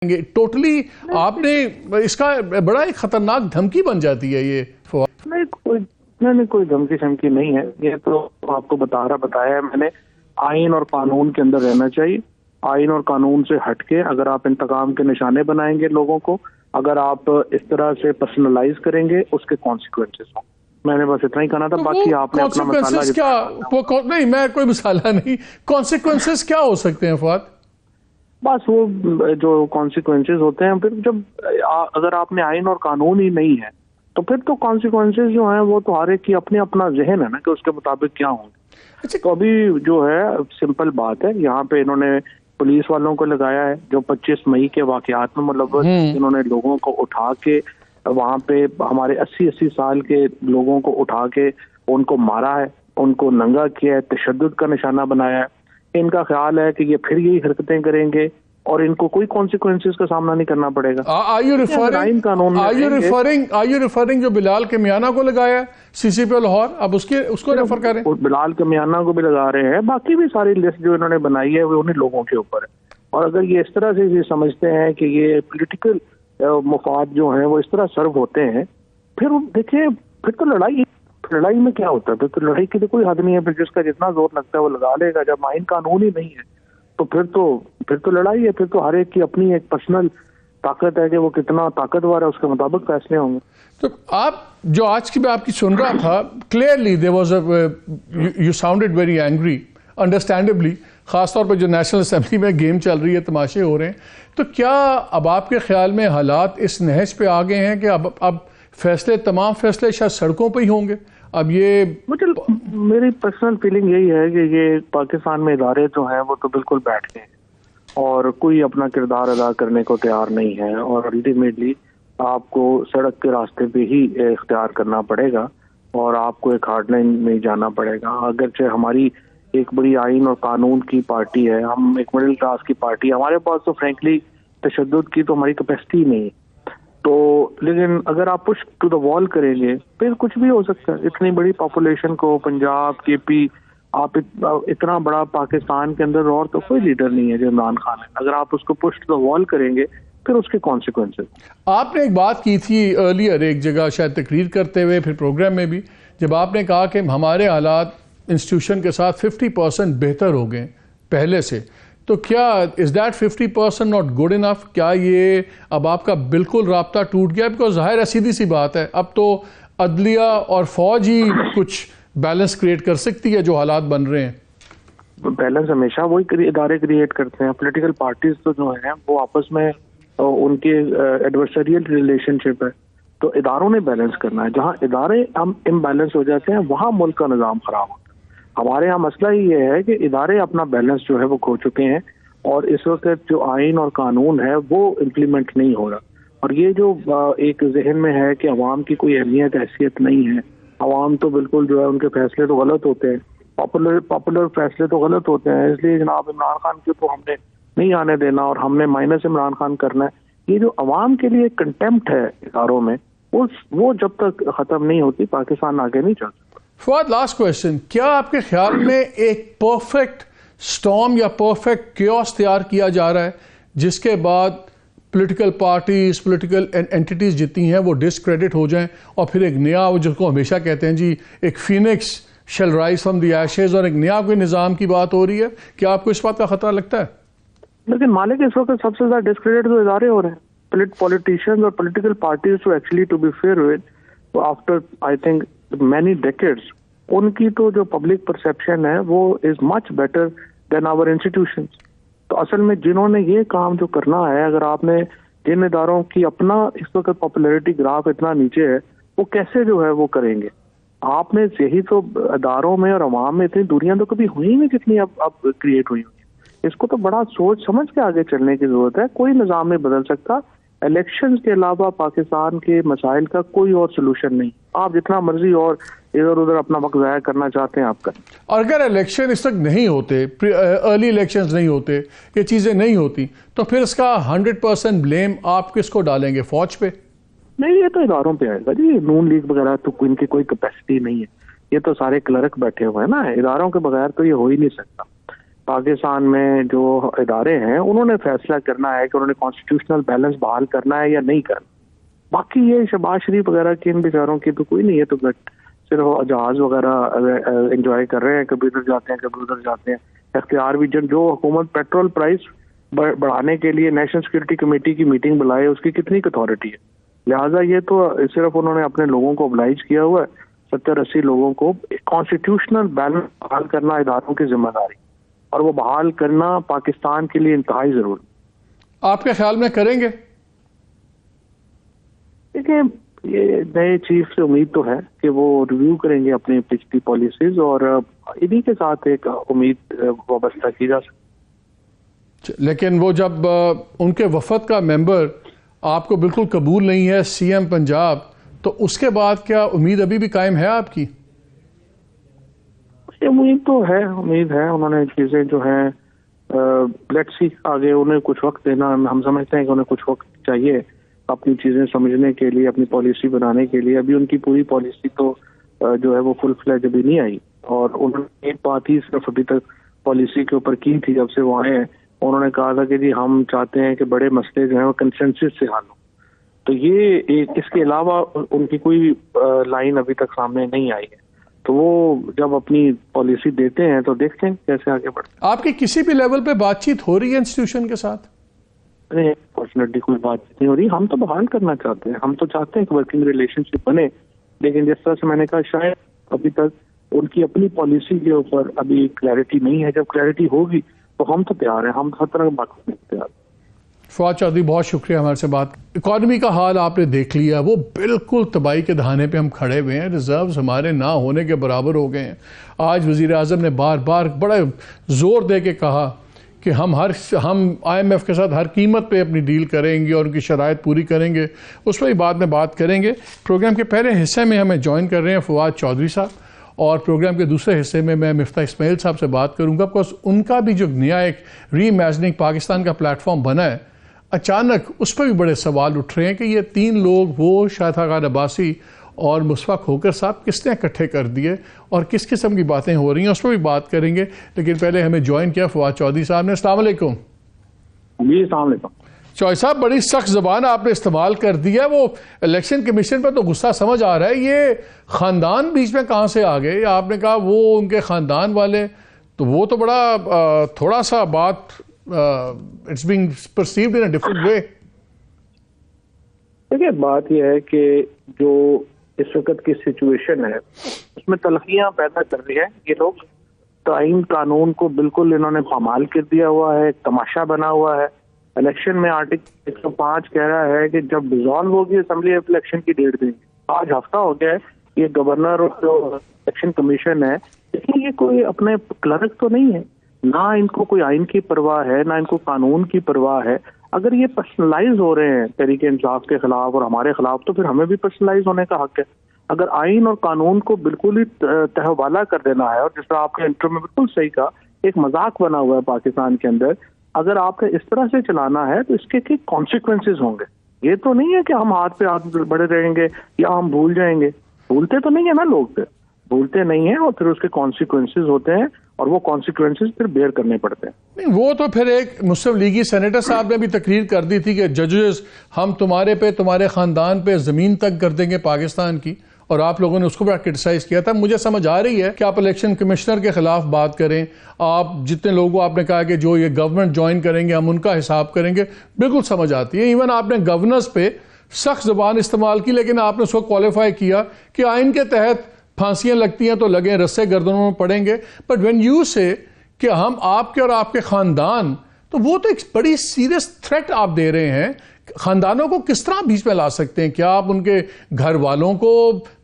Totally आपने इसका बड़ा एक खतरनाक धमकी बन जाती है ये। नहीं कोई धमकी शमकी नहीं है। ये तो आपको बताया है मैंने, आइन और कानून के अंदर रहना चाहिए। आइन और कानून से हटके अगर आप इंतकाम के निशाने बनाएंगे लोगों को, अगर आप इस तरह से पर्सनलाइज करेंगे, उसके कॉन्सिक्वेंसेस हों। मैंने बस इतना ही कहना था। बाकी आपने अपना मसाला क्या वो नहीं, मैं कोई मसाला नहीं, कॉन्सिक्वेंसेस क्या हो सकते हैं फवाद? बस वो जो कॉन्सिक्वेंसेस होते हैं, फिर जब अगर आपने आइन और कानून ही नहीं है तो फिर तो कॉन्सिक्वेंसेस जो हैं वो तो हर एक की अपना जहन है ना कि उसके मुताबिक क्या होंगे। अच्छा, तो अभी जो है सिंपल बात है, यहाँ पे इन्होंने पुलिस वालों को लगाया है जो 25 मई के वाकयात में मतलब इन्होंने लोगों को उठा के वहाँ पे हमारे 80 साल के लोगों को उठा के उनको मारा है, उनको नंगा किया है, तशद्दुद का निशाना बनाया है। इनका ख्याल है कि ये फिर यही हरकतें करेंगे और इनको कोई कॉन्सिक्वेंसेस का सामना नहीं करना पड़ेगा। Are you referring जो बिलाल कमियाना को लगाया CCP लाहौर, अब उसको रेफर करें? बिलाल कमियाना को भी लगा रहे हैं, बाकी भी सारी लिस्ट जो इन्होंने बनाई है वो उन्हीं लोगों के ऊपर है। और अगर ये इस तरह से ये समझते हैं कि ये पॉलिटिकल मुफाद जो है वो इस तरह सर्व होते हैं, फिर देखिए फिर तो लड़ाई में क्या होता है, फिर तो लड़ाई की तो कोई हद नहीं है। फिर जिसका जितना जोर लगता है वो लगा लेगा। जब आइन कानून ही नहीं है तो फिर तो लड़ाई है। फिर तो हर एक की अपनी एक पर्सनल ताकत है कि वो कितना ताकतवर है, उसके मुताबिक फैसले होंगे। तो आप जो आज की मैं आपकी सुन रहा था, clearly there was you sounded very angry, understandably, खासतौर पर जो नेशनल असेंबली में गेम चल रही है, तमाशे हो रहे हैं। तो क्या अब आपके ख्याल में हालात इस नहज पे आ गए हैं कि अब फैसले, तमाम फैसले शायद सड़कों पे ही होंगे? अब ये मेरी पर्सनल फीलिंग यही है कि ये पाकिस्तान में इदारे जो हैं वो तो बिल्कुल बैठ गए हैं और कोई अपना किरदार अदा करने को तैयार नहीं है। और अल्टीमेटली आपको सड़क के रास्ते पे ही इख्तियार करना पड़ेगा और आपको एक हार्ड लाइन में जाना पड़ेगा। अगरचे हमारी एक बड़ी आइन और कानून की पार्टी है, हम एक मिडिल क्लास की पार्टी है, हमारे पास तो फ्रेंकली तशद्दुद की तो हमारी कैपेसिटी नहीं है। तो लेकिन अगर आप पुश टू द वॉल करेंगे फिर कुछ भी हो सकता है। इतनी बड़ी पॉपुलेशन को पंजाब KP, आप इतना बड़ा पाकिस्तान के अंदर और तो कोई लीडर नहीं है जो इमरान खान है। अगर आप उसको पुश टू द वॉल करेंगे फिर उसके कॉन्सिक्वेंसेस। आपने एक बात की थी अर्लियर एक जगह शायद तकरीर करते हुए, फिर प्रोग्राम में भी, जब आपने कहा कि हमारे हालात इंस्टीट्यूशन के साथ 50% बेहतर हो गए पहले से। तो क्या is that 50% not good enough? क्या ये अब आपका बिल्कुल राब्ता टूट गया? बिकॉज जाहिर है, सीधी सी बात है, अब तो अदलिया और फौज ही कुछ बैलेंस क्रिएट कर सकती है जो हालात बन रहे हैं। बैलेंस हमेशा वही इदारे क्रिएट करते हैं। पॉलिटिकल पार्टीज तो जो है वो आपस में उनके एडवर्सरियल रिलेशनशिप है, तो इदारों ने बैलेंस करना है। जहाँ इदारे हम इम्बैलेंस हो जाते हैं वहाँ मुल्क का निज़ाम खराब होता है। हमारे यहाँ मसला ही ये है कि इदारे अपना बैलेंस जो है वो खो चुके हैं और इस वक्त जो आइन और कानून है वो इम्प्लीमेंट नहीं हो रहा। और ये जो एक जहन में है कि अवाम की कोई अहमियत हैसियत नहीं है, अवाम तो बिल्कुल जो है उनके फैसले तो गलत होते हैं, पॉपुलर फैसले तो गलत होते हैं, इसलिए जनाब इमरान खान को तो हमने नहीं आने देना और हमने माइनस इमरान खान करना है। ये जो अवाम के लिए कंटेम्प्ट है इदारों में, वो जब तक ख़त्म नहीं होती पाकिस्तान आगे नहीं चल सकता। फवाद, लास्ट क्वेश्चन, क्या आपके ख्याल में एक परफेक्ट स्टॉर्म या परफेक्ट क्योस तैयार किया जा रहा है जिसके बाद पॉलिटिकल पार्टीज, पॉलिटिकल एंटिटीज जितनी हैं वो डिसक्रेडिट हो जाएं और फिर एक नया, जिसको हमेशा कहते हैं जी, एक phoenix shall rise from the ashes, और एक नया कोई निज़ाम की बात हो रही है? क्या आपको इस बात का खतरा लगता है? लेकिन मालिक इस वक्त सबसे ज्यादा डिस्क्रेडिट तो इदारे हो रहे हैं, पॉलिटिशियंस और political parties to actually to be fair with, after I think many decades, उनकी तो जो पब्लिक परसेप्शन है वो is much better than our institutions. तो असल में जिन्होंने ये काम जो करना है, अगर आपने जिन इदारों की अपना इस वक्त पॉपुलैरिटी ग्राफ इतना नीचे है, वो कैसे जो है वो करेंगे? आपने यही तो इदारों में और अवाम में इतनी दूरियां तो कभी हुई नहीं जितनी अब क्रिएट हुई हुई। इसको तो बड़ा सोच समझ के आगे चलने की जरूरत है। कोई निज़ाम नहीं बदल सकता। इलेक्शंस के अलावा पाकिस्तान के मसाइल का कोई और सोल्यूशन नहीं। आप जितना मर्जी और इधर उधर अपना वक्त ज़ाया करना चाहते हैं आप करें। और अगर इलेक्शन इस तक नहीं होते, अर्ली इलेक्शंस नहीं होते, ये चीज़ें नहीं होती, तो फिर इसका 100% ब्लेम आप किसको डालेंगे? फौज पे? नहीं, ये तो इदारों पे आएगा जी। नून लीग वगैरह तो इनकी कोई कैपेसिटी नहीं है। ये तो सारे क्लर्क बैठे हुए हैं ना, इदारों के बगैर तो ये हो ही नहीं सकता। पाकिस्तान में जो इदारे हैं उन्होंने फैसला करना है कि उन्होंने कॉन्स्टिट्यूशनल बैलेंस बहाल करना है या नहीं करना। बाकी ये शहबाज शरीफ वगैरह के इन बेचारों की तो कोई नहीं है, तो सिर्फ जहाज वगैरह एंजॉय कर रहे हैं, कभी उधर जाते हैं कभी उधर जाते हैं। इख्तियार भी जो हुकूमत पेट्रोल प्राइस बढ़ाने के लिए नेशनल सिक्योरिटी कमेटी की मीटिंग बुलाए, उसकी कितनी अथॉरिटी है। लिहाजा ये तो सिर्फ उन्होंने अपने लोगों को ओबलाइज किया हुआ है, 70-80 लोगों को। कॉन्स्टिट्यूशनल बैलेंस बहाल करना इदारों की जिम्मेदारी, और वो बहाल करना पाकिस्तान के लिए इंतहाई जरूरी। आपके ख्याल में करेंगे? देखिए, ये नए चीफ से उम्मीद तो है कि वो रिव्यू करेंगे अपनी पिछली पॉलिसीज, और इन्हीं के साथ एक उम्मीद वाबस्ता की जा सकती। लेकिन वो जब उनके वफद का मेंबर आपको बिल्कुल कबूल नहीं है, सीएम पंजाब, तो उसके बाद क्या उम्मीद अभी भी कायम है आपकी? उम्मीद तो है, उम्मीद है। उन्होंने चीजें जो हैं लेट्स सी, आगे उन्हें कुछ वक्त देना, हम समझते हैं कि उन्हें कुछ वक्त चाहिए अपनी चीजें समझने के लिए, अपनी पॉलिसी बनाने के लिए। अभी उनकी पूरी पॉलिसी तो जो है वो फुल फ्लैज अभी नहीं आई, और उन्होंने एक बात ही सिर्फ अभी तक पॉलिसी के ऊपर की थी जब से वो आए हैं। उन्होंने कहा था कि जी हम चाहते हैं कि बड़े मसले जो हैं वो कंसेंसस से हल हो। तो ये इसके अलावा उनकी कोई लाइन अभी तक सामने नहीं आई है। तो वो जब अपनी पॉलिसी देते हैं तो देखते हैं कैसे आगे बढ़ते हैं। आपकी किसी भी लेवल पे बातचीत हो रही है इंस्टीट्यूशन के साथ? नहीं, फॉर्चुनेटली कोई बातचीत नहीं हो रही। हम तो बहाल करना चाहते हैं, हम तो चाहते हैं कि वर्किंग रिलेशनशिप बने, लेकिन जिस तरह से मैंने कहा शायद अभी तक उनकी अपनी पॉलिसी के ऊपर अभी क्लैरिटी नहीं है। जब क्लैरिटी होगी तो हम तो तैयार हैं, हम हर तरह की बात करने को तैयार हैं। फवाद चौधरी, बहुत शुक्रिया हमारे से बात। इकॉनमी का हाल आपने देख लिया, वो बिल्कुल तबाही के दहाने पे हम खड़े हुए हैं। रिजर्व्स हमारे ना होने के बराबर हो गए हैं। आज वज़ीर आज़म ने बार बार बड़ा जोर दे के कहा कि हम IMF के साथ हर कीमत पे अपनी डील करेंगे और उनकी शराइत पूरी करेंगे। उस पर बाद में बात करेंगे। प्रोग्राम के पहले हिस्से में हमें ज्वाइन कर रहे हैं फवाद चौधरी साहब, और प्रोग्राम के दूसरे हिस्से में मैं मिफ्ता इस्माइल साहब से बात करूंगा, बिकॉज उनका भी जो नया एक री इमेजिनिंग पाकिस्तान का प्लेटफॉर्म बना है, अचानक उस पर भी बड़े सवाल उठ रहे हैं कि ये 3 लोग, वो शाहिद खान अब्बासी और मुशफ़ाक़ खोकर साहब, किसने इकट्ठे कर दिए और किस किस्म की बातें हो रही हैं, उस पर भी बात करेंगे। लेकिन पहले हमें ज्वाइन किया फवाद चौधरी साहब ने। अस्सलाम वालेकुम। जी अस्सलाम वालेकुम। चौधरी साहब, बड़ी सख्त ज़बान आपने इस्तेमाल कर दिया। वो इलेक्शन कमीशन पर तो गुस्सा समझ आ रहा है, ये ख़ानदान बीच में कहाँ से आ गए? आपने कहा वो उनके ख़ानदान वाले, तो वो तो बड़ा थोड़ा सा बात it's being perceived in a different way. देखिए, बात यह है कि जो इस वक्त की सिचुएशन है उसमें तलखियां पैदा कर रही है ये लोग। आइन कानून को बिल्कुल इन्होंने पामाल कर दिया हुआ है, तमाशा बना हुआ है। इलेक्शन में आर्टिकल 105 कह रहा है कि जब डिसॉल्व होगी असेंबली इलेक्शन की डेट देंगे। आज हफ्ता हो गया है, ये गवर्नर और जो इलेक्शन कमीशन है, लेकिन ये कोई अपने क्लर्क तो नहीं है, ना इनको कोई आइन की परवाह है, ना इनको कानून की परवाह है। अगर ये पर्सनलाइज हो रहे हैं तहरीक इंसाफ के खिलाफ और हमारे खिलाफ, तो फिर हमें भी पर्सनलाइज होने का हक है। अगर आइन और कानून को बिल्कुल ही तहवाला कर देना है, और जिस तरह आपने इंटरव्यू में बिल्कुल सही कहा, एक मजाक बना हुआ है पाकिस्तान के अंदर, अगर आपने इस तरह से चलाना है तो इसके क्या कॉन्सिक्वेंसेज होंगे। ये तो नहीं है कि हम हाथ पे हाथ बढ़े रहेंगे या हम भूल जाएंगे। भूलते तो नहीं है ना लोग, फिर भूलते नहीं है, और फिर उसके कॉन्सिक्वेंसेज होते हैं, और वो कॉन्सिक्वेंसेज फिर बेयर करने पड़ते हैं। नहीं, वो तो फिर एक मुस्लिम लीगी सेनेटर साहब ने भी तकरीर कर दी थी कि जजेस, हम तुम्हारे पे, तुम्हारे ख़ानदान पे ज़मीन तक कर देंगे पाकिस्तान की, और आप लोगों ने उसको बड़ा क्रिटिसाइज किया था। मुझे समझ आ रही है कि आप इलेक्शन कमिश्नर के खिलाफ बात करें, आप जितने लोगों को आपने कहा कि जो ये गवर्नमेंट ज्वाइन करेंगे हम उनका हिसाब करेंगे, बिल्कुल समझ आती है। इवन आपने गवर्नर्स पे सख्त ज़बान इस्तेमाल की, लेकिन आपने उसको क्वालिफाई किया कि आइन के तहत फांसियां लगती हैं तो लगे, रस्से गर्दनों में पड़ेंगे। बट व्हेन यू से कि हम आपके और आपके ख़ानदान, तो वो तो एक बड़ी सीरियस थ्रेट आप दे रहे हैं। ख़ानदानों को किस तरह बीच में ला सकते हैं? क्या आप उनके घर वालों को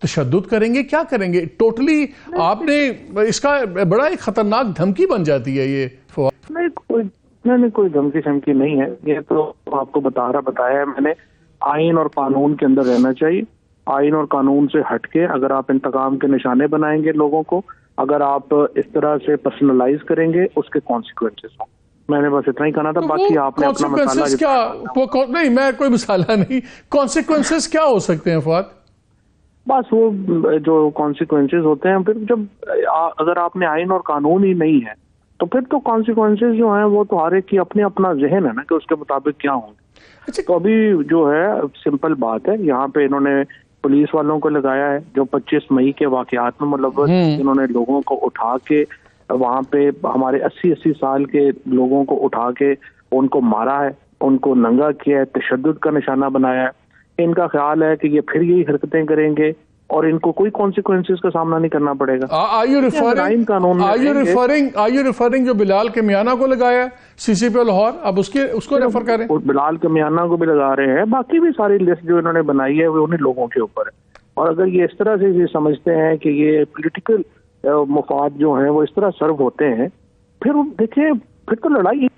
तशद्दुद करेंगे? क्या करेंगे? टोटली आपने इसका बड़ा एक ख़तरनाक धमकी बन जाती है ये। नहीं, कोई धमकी शमकी नहीं है। ये तो आपको बताया है मैंने, आइन और कानून के अंदर रहना चाहिए। आइन और कानून से हटके अगर आप इंतकाम के निशाने बनाएंगे लोगों को, अगर आप इस तरह से पर्सनलाइज करेंगे, उसके कॉन्सिक्वेंसेस हों। मैंने बस इतना ही कहना था। बाकी आपने अपना मसाला क्या नहीं, मैं कोई मसाला नहीं, कॉन्सिक्वेंसेस क्या हो सकते हैं फवाद? बस वो जो कॉन्सिक्वेंसेस होते हैं, फिर जब अगर आपने आइन और कानून ही नहीं है तो फिर तो कॉन्सिक्वेंसेज जो हैं वो तो हर एक की अपने अपना जहन है ना कि उसके मुताबिक क्या होंगे। तो अभी जो है सिंपल बात है, यहाँ पे इन्होंने पुलिस वालों को लगाया है जो 25 मई के वाकयात में मुलव्वस, इन्होंने लोगों को उठा के वहाँ पे हमारे 80-80 साल के लोगों को उठा के उनको मारा है, उनको नंगा किया है, तशद्दुद का निशाना बनाया है। इनका ख्याल है कि ये फिर यही हरकतें करेंगे और इनको कोई कॉन्सिक्वेंसेस का सामना नहीं करना पड़ेगा। आर यू रिफरिंग जो बिलाल कमियाना को लगाया सीसीपी लाहौर, अब उसको रेफर करें? बिलाल कमियाना को भी लगा रहे हैं, बाकी भी सारी लिस्ट जो इन्होंने बनाई है वो उन्हीं लोगों के ऊपर है। और अगर ये इस तरह से ये समझते हैं कि ये पॉलिटिकल मफाद जो है वो इस तरह सर्व होते हैं, फिर देखिए फिर तो लड़ाई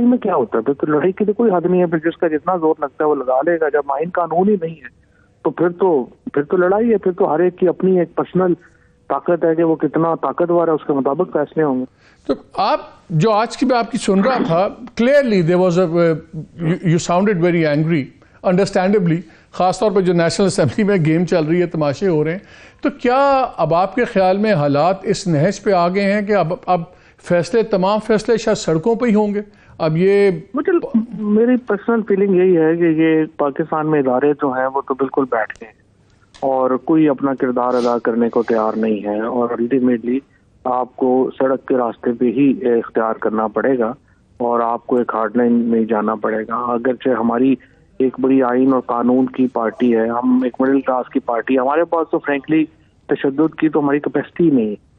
में क्या होता है, फिर तो लड़ाई की तो कोई हद नहीं है। फिर जिसका जितना जोर लगता है वो लगा लेगा। जब आइन कानून ही नहीं है तो फिर तो लड़ाई है। फिर तो हर एक की अपनी एक पर्सनल ताकत है कि वो कितना ताकतवर है, उसके मुताबिक फैसले होंगे। तो आप जो आज की मैं आपकी सुन रहा था, clearly there was you sounded very angry, understandably, खासतौर पर जो नेशनल असेंबली में गेम चल रही है, तमाशे हो रहे हैं। तो क्या अब आपके ख्याल में हालात इस नहज पे आ गए हैं कि अब फैसले, तमाम फैसले शायद सड़कों पर ही होंगे? अब ये मेरी पर्सनल फीलिंग यही है कि ये पाकिस्तान में इदारे जो हैं वो तो बिल्कुल बैठ गए हैं और कोई अपना किरदार अदा करने को तैयार नहीं है, और अल्टीमेटली आपको सड़क के रास्ते पे ही इख्तियार करना पड़ेगा और आपको एक हार्ड लाइन में जाना पड़ेगा। अगरचे हमारी एक बड़ी आइन और कानून की पार्टी है, हम एक मिडिल क्लास की पार्टी है, हमारे पास तो फ्रेंकली तशद्दुद की तो हमारी कैपेसिटी नहीं है।